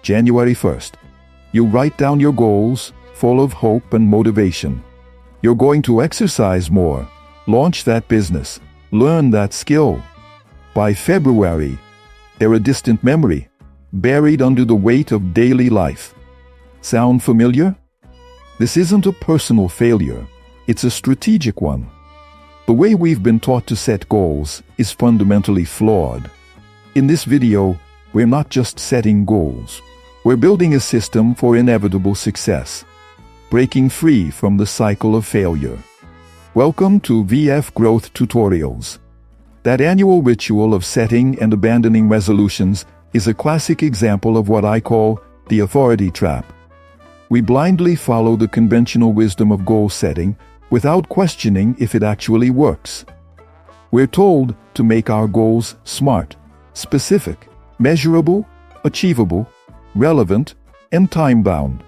January 1st. You write down your goals, full of hope and motivation. You're going to exercise more, launch that business, learn that skill. By February, they're a distant memory, buried under the weight of daily life. Sound familiar? This isn't a personal failure, it's a strategic one. The way we've been taught to set goals is fundamentally flawed. In this video, we're not just setting goals. We're building a system for inevitable success, breaking free from the cycle of failure. Welcome to VF Growth Tutorials. That annual ritual of setting and abandoning resolutions is a classic example of what I call the authority trap. We blindly follow the conventional wisdom of goal setting without questioning if it actually works. We're told to make our goals smart, specific, measurable, achievable, relevant, and time-bound.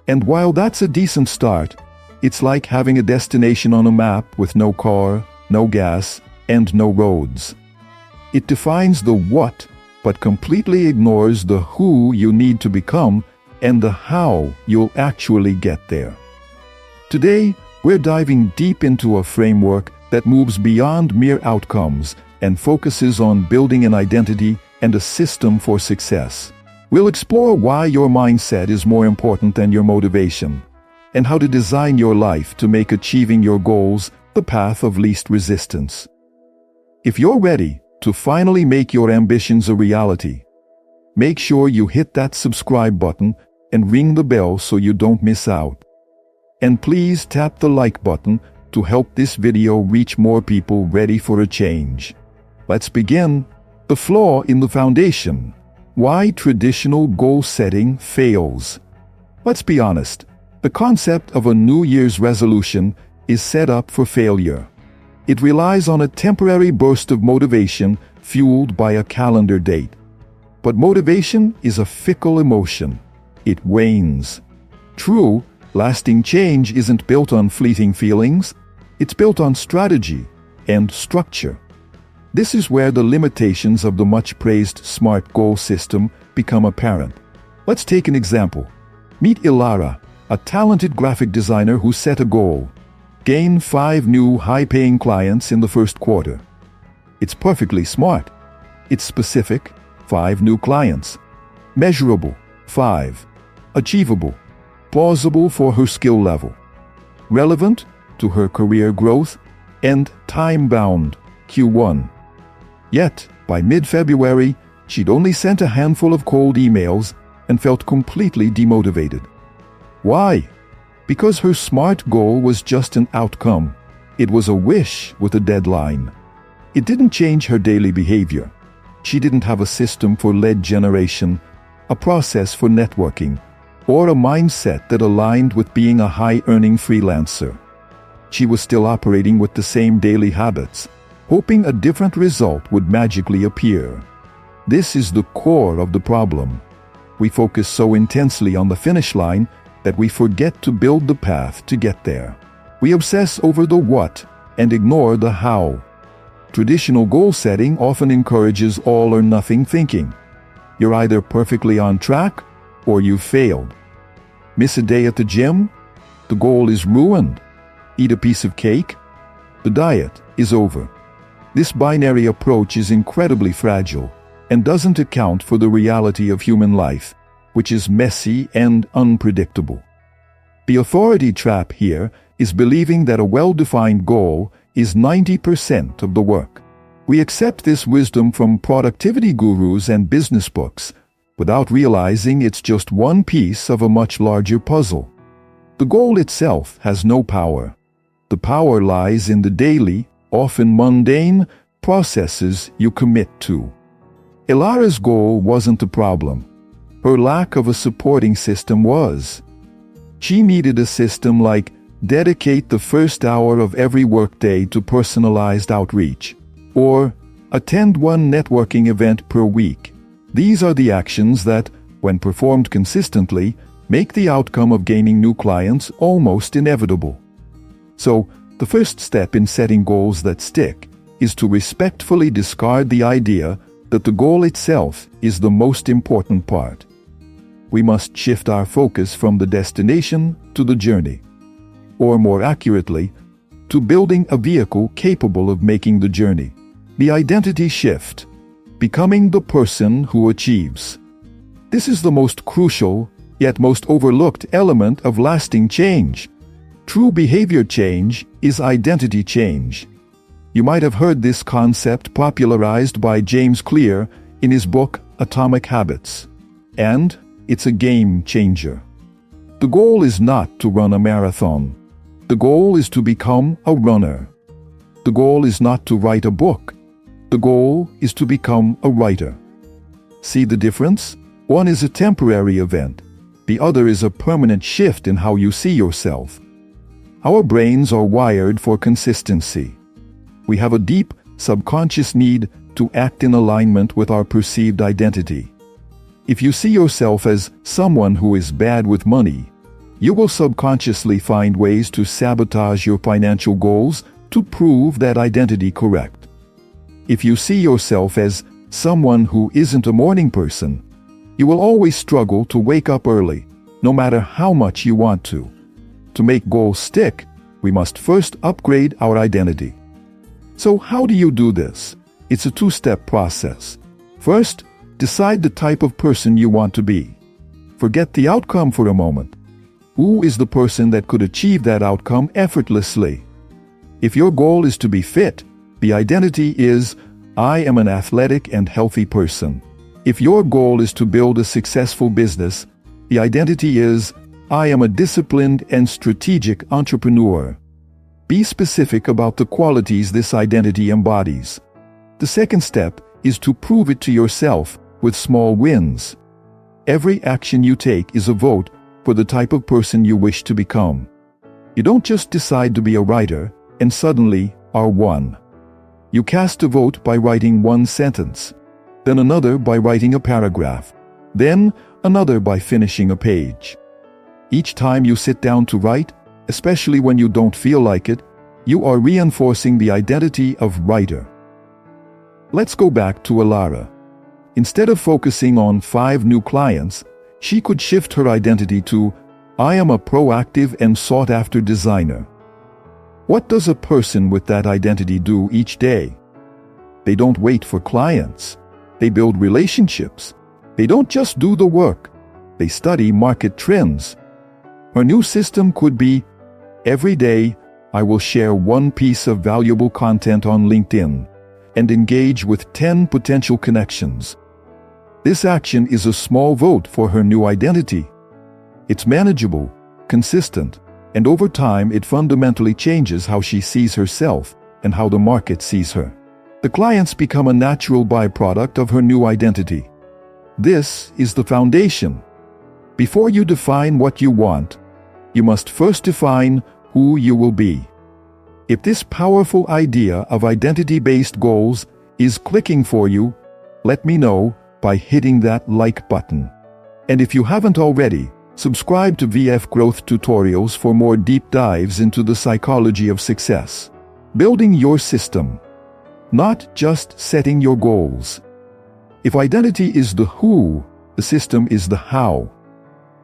And while that's a decent start, it's like having a destination on a map with no car, no gas, and no roads. It defines the what, but completely ignores the who you need to become and the how you'll actually get there. Today, we're diving deep into a framework that moves beyond mere outcomes and focuses on building an identity and a system for success. We'll explore why your mindset is more important than your motivation, and how to design your life to make achieving your goals the path of least resistance. If you're ready to finally make your ambitions a reality, make sure you hit that subscribe button and ring the bell so you don't miss out. And please tap the like button to help this video reach more people ready for a change. Let's begin. The flaw in the foundation. Why traditional goal setting fails. Let's be honest, the concept of a New Year's resolution is set up for failure. It relies on a temporary burst of motivation fueled by a calendar date. But motivation is a fickle emotion. It wanes. True, lasting change isn't built on fleeting feelings, it's built on strategy and structure. This is where the limitations of the much-praised SMART goal system become apparent. Let's take an example. Meet Ilara, a talented graphic designer who set a goal: gain 5 new high-paying clients in the first quarter. It's perfectly smart. It's specific, 5 new clients. Measurable, 5. Achievable, plausible for her skill level. Relevant to her career growth, and time-bound, Q1. Yet, by mid-February, she'd only sent a handful of cold emails and felt completely demotivated. Why? Because her SMART goal was just an outcome. It was a wish with a deadline. It didn't change her daily behavior. She didn't have a system for lead generation, a process for networking, or a mindset that aligned with being a high-earning freelancer. She was still operating with the same daily habits, hoping a different result would magically appear. This is the core of the problem. We focus so intensely on the finish line that we forget to build the path to get there. We obsess over the what and ignore the how. Traditional goal setting often encourages all or nothing thinking. You're either perfectly on track or you've failed. Miss a day at the gym? The goal is ruined. Eat a piece of cake? The diet is over. This binary approach is incredibly fragile and doesn't account for the reality of human life, which is messy and unpredictable. The authority trap here is believing that a well-defined goal is 90% of the work. We accept this wisdom from productivity gurus and business books, without realizing it's just one piece of a much larger puzzle. The goal itself has no power. The power lies in the daily, often mundane, processes you commit to. Ilara's goal wasn't the problem. Her lack of a supporting system was. She needed a system like dedicate the first hour of every workday to personalized outreach, or attend one networking event per week. These are the actions that, when performed consistently, make the outcome of gaining new clients almost inevitable. So, the first step in setting goals that stick is to respectfully discard the idea that the goal itself is the most important part. we must shift our focus from the destination to the journey. Or more accurately, to building a vehicle capable of making the journey. The identity shift. Becoming the person who achieves. This is the most crucial, yet most overlooked element of lasting change. True behavior change is identity change. You might have heard this concept popularized by James Clear in his book Atomic Habits. And it's a game changer. The goal is not to run a marathon. The goal is to become a runner. The goal is not to write a book. The goal is to become a writer. See the difference? One is a temporary event. The other is a permanent shift in how you see yourself. Our brains are wired for consistency. We have a deep, subconscious need to act in alignment with our perceived identity. If you see yourself as someone who is bad with money, you will subconsciously find ways to sabotage your financial goals to prove that identity correct. If you see yourself as someone who isn't a morning person, you will always struggle to wake up early, no matter how much you want to. To make goals stick, we must first upgrade our identity. So how do you do this? It's a two-step process. First, decide the type of person you want to be. Forget the outcome for a moment. Who is the person that could achieve that outcome effortlessly? If your goal is to be fit, the identity is, I am an athletic and healthy person. If your goal is to build a successful business, the identity is, I am a disciplined and strategic entrepreneur. Be specific about the qualities this identity embodies. The second step is to prove it to yourself with small wins. Every action you take is a vote for the type of person you wish to become. You don't just decide to be a writer and suddenly are one. You cast a vote by writing one sentence, then another by writing a paragraph, then another by finishing a page. Each time you sit down to write, especially when you don't feel like it, you are reinforcing the identity of writer. Let's go back to Alara. Instead of focusing on 5 new clients, she could shift her identity to, I am a proactive and sought-after designer. What does a person with that identity do each day? They don't wait for clients. They build relationships. They don't just do the work. They study market trends. Her new system could be, every day, I will share one piece of valuable content on LinkedIn and engage with 10 potential connections. This action is a small vote for her new identity. It's manageable, consistent, and over time it fundamentally changes how she sees herself and how the market sees her. The clients become a natural byproduct of her new identity. This is the foundation. Before you define what you want, you must first define who you will be. If this powerful idea of identity-based goals is clicking for you, let me know by hitting that like button. And if you haven't already, subscribe to VF Growth Tutorials for more deep dives into the psychology of success. Building your system, not just setting your goals. If identity is the who, the system is the how.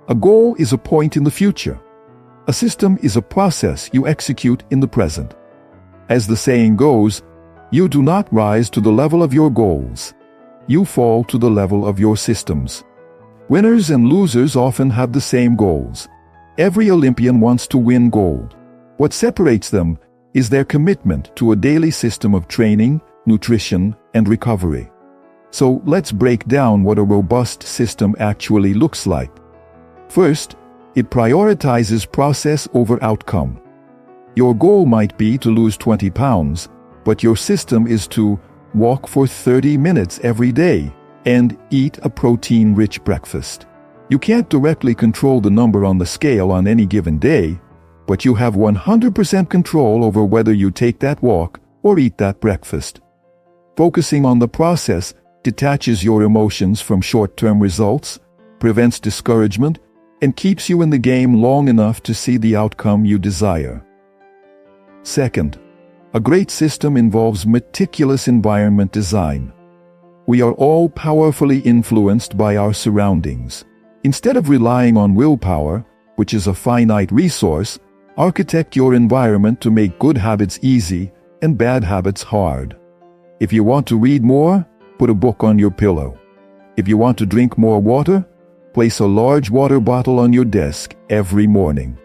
A goal is a point in the future. A system is a process you execute in the present. As the saying goes, you do not rise to the level of your goals. You fall to the level of your systems. Winners and losers often have the same goals. Every Olympian wants to win gold. What separates them is their commitment to a daily system of training, nutrition, and recovery. So let's break down what a robust system actually looks like. First, it prioritizes process over outcome. Your goal might be to lose 20 pounds, but your system is to walk for 30 minutes every day and eat a protein-rich breakfast. You can't directly control the number on the scale on any given day, but you have 100% control over whether you take that walk or eat that breakfast. Focusing on the process detaches your emotions from short-term results, prevents discouragement, and keeps you in the game long enough to see the outcome you desire. Second, a great system involves meticulous environment design. We are all powerfully influenced by our surroundings. Instead of relying on willpower, which is a finite resource, architect your environment to make good habits easy and bad habits hard. If you want to read more, put a book on your pillow. If you want to drink more water, place a large water bottle on your desk every morning.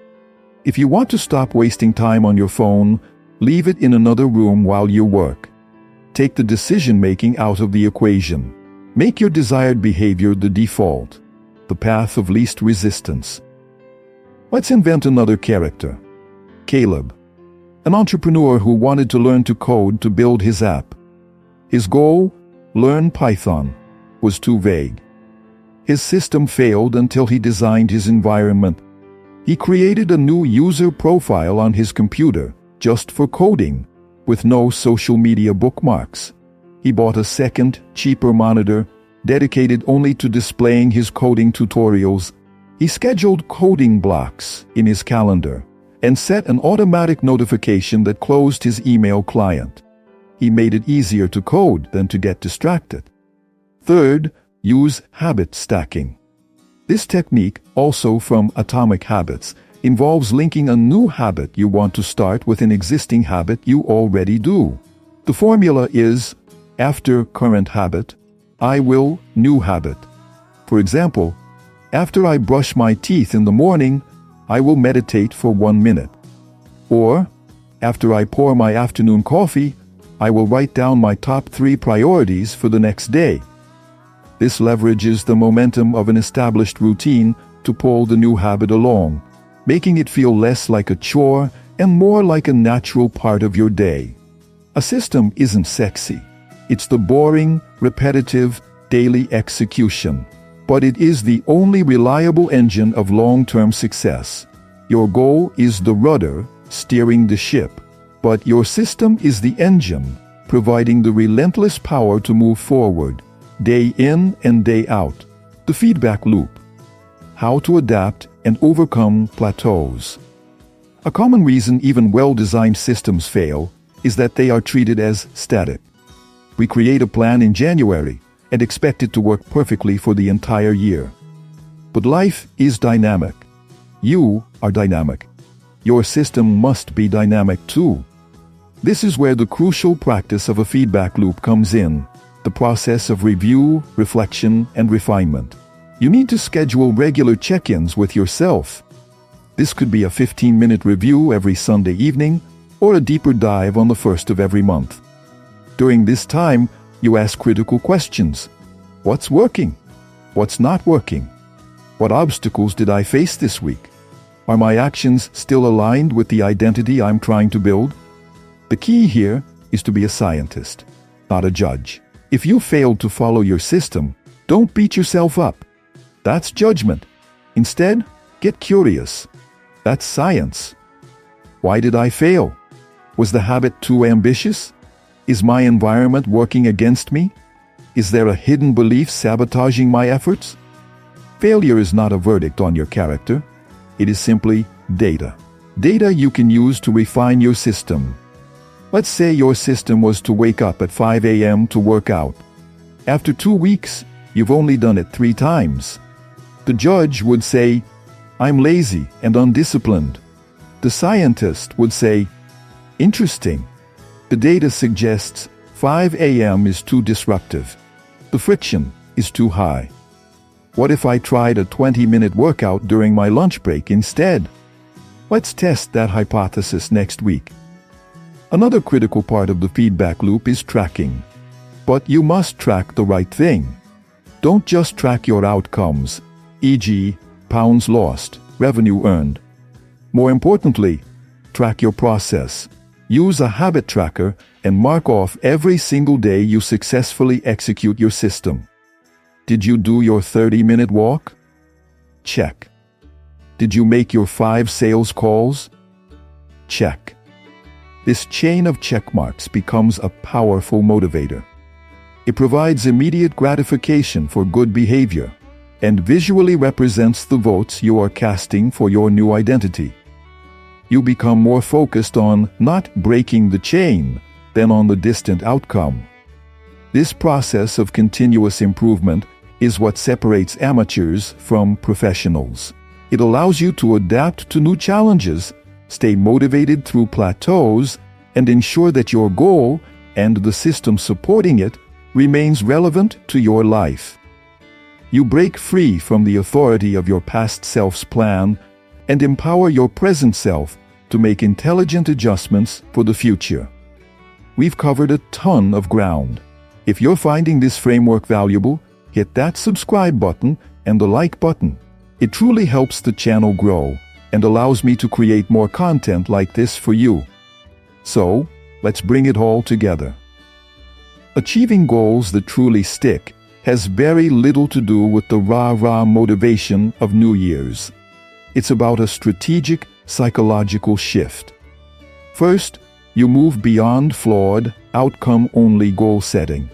If you want to stop wasting time on your phone, leave it in another room while you work. Take the decision-making out of the equation. Make your desired behavior the default, the path of least resistance. Let's invent another character. Caleb, an entrepreneur who wanted to learn to code to build his app. His goal, learn Python, was too vague. His system failed until he designed his environment. He created a new user profile on his computer just for coding, with no social media bookmarks. He bought a second, cheaper monitor, dedicated only to displaying his coding tutorials. He scheduled coding blocks in his calendar and set an automatic notification that closed his email client. He made it easier to code than to get distracted. Third, use habit stacking. This technique, also from Atomic Habits, involves linking a new habit you want to start with an existing habit you already do. The formula is, after current habit, I will new habit. For example, after I brush my teeth in the morning, I will meditate for 1 minute. Or, after I pour my afternoon coffee, I will write down my top 3 priorities for the next day. This leverages the momentum of an established routine to pull the new habit along, making it feel less like a chore and more like a natural part of your day. A system isn't sexy. It's the boring, repetitive, daily execution. But it is the only reliable engine of long-term success. Your goal is the rudder steering the ship, but your system is the engine, providing the relentless power to move forward, day in and day out. The feedback loop. How to adapt and overcome plateaus. A common reason even well-designed systems fail is that they are treated as static. We create a plan in January and expect it to work perfectly for the entire year. But life is dynamic. You are dynamic. Your system must be dynamic too. This is where the crucial practice of a feedback loop comes in, the process of review, reflection, and refinement. You need to schedule regular check-ins with yourself. This could be a 15-minute review every Sunday evening or a deeper dive on the first of every month. During this time, you ask critical questions. What's working? What's not working? What obstacles did I face this week? Are my actions still aligned with the identity I'm trying to build? The key here is to be a scientist, not a judge. If you failed to follow your system, don't beat yourself up. That's judgment. Instead, get curious. That's science. Why did I fail? Was the habit too ambitious? Is my environment working against me? Is there a hidden belief sabotaging my efforts? Failure is not a verdict on your character. It is simply data. Data you can use to refine your system. Let's say your system was to wake up at 5 a.m. to work out. After 2 weeks, you've only done it 3 times. The judge would say, I'm lazy and undisciplined. The scientist would say, interesting. The data suggests 5 a.m. is too disruptive. The friction is too high. What if I tried a 20-minute workout during my lunch break instead? Let's test that hypothesis next week. Another critical part of the feedback loop is tracking. But you must track the right thing. Don't just track your outcomes, e.g., pounds lost, revenue earned. More importantly, track your process. Use a habit tracker and mark off every single day you successfully execute your system. Did you do your 30-minute walk? Check. Did you make your 5 sales calls? Check. This chain of check marks becomes a powerful motivator. It provides immediate gratification for good behavior and visually represents the votes you are casting for your new identity. You become more focused on not breaking the chain than on the distant outcome. This process of continuous improvement is what separates amateurs from professionals. It allows you to adapt to new challenges, stay motivated through plateaus, and ensure that your goal and the system supporting it remains relevant to your life. You break free from the authority of your past self's plan and empower your present self to make intelligent adjustments for the future. We've covered a ton of ground. If you're finding this framework valuable, hit that subscribe button and the like button. It truly helps the channel grow and allows me to create more content like this for you. So, let's bring it all together. Achieving goals that truly stick has very little to do with the rah-rah motivation of New Year's. It's about a strategic, psychological shift. First, you move beyond flawed, outcome-only goal setting.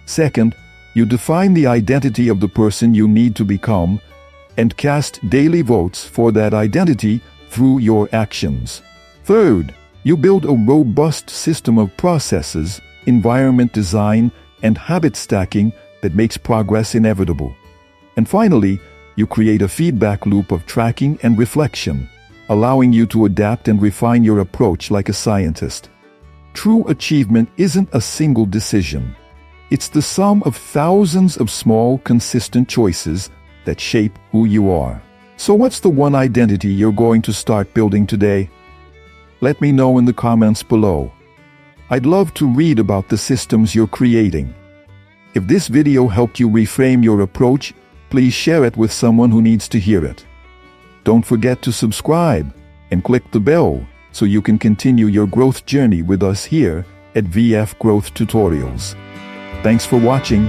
Second, you define the identity of the person you need to become and cast daily votes for that identity through your actions. Third, you build a robust system of processes, environment design, and habit stacking that makes progress inevitable. And finally, you create a feedback loop of tracking and reflection, allowing you to adapt and refine your approach like a scientist. True achievement isn't a single decision. It's the sum of thousands of small, consistent choices that shape who you are. So what's the one identity you're going to start building today? Let me know in the comments below. I'd love to read about the systems you're creating. If this video helped you reframe your approach, please share it with someone who needs to hear it. Don't forget to subscribe and click the bell so you can continue your growth journey with us here at VF Growth Tutorials. Thanks for watching.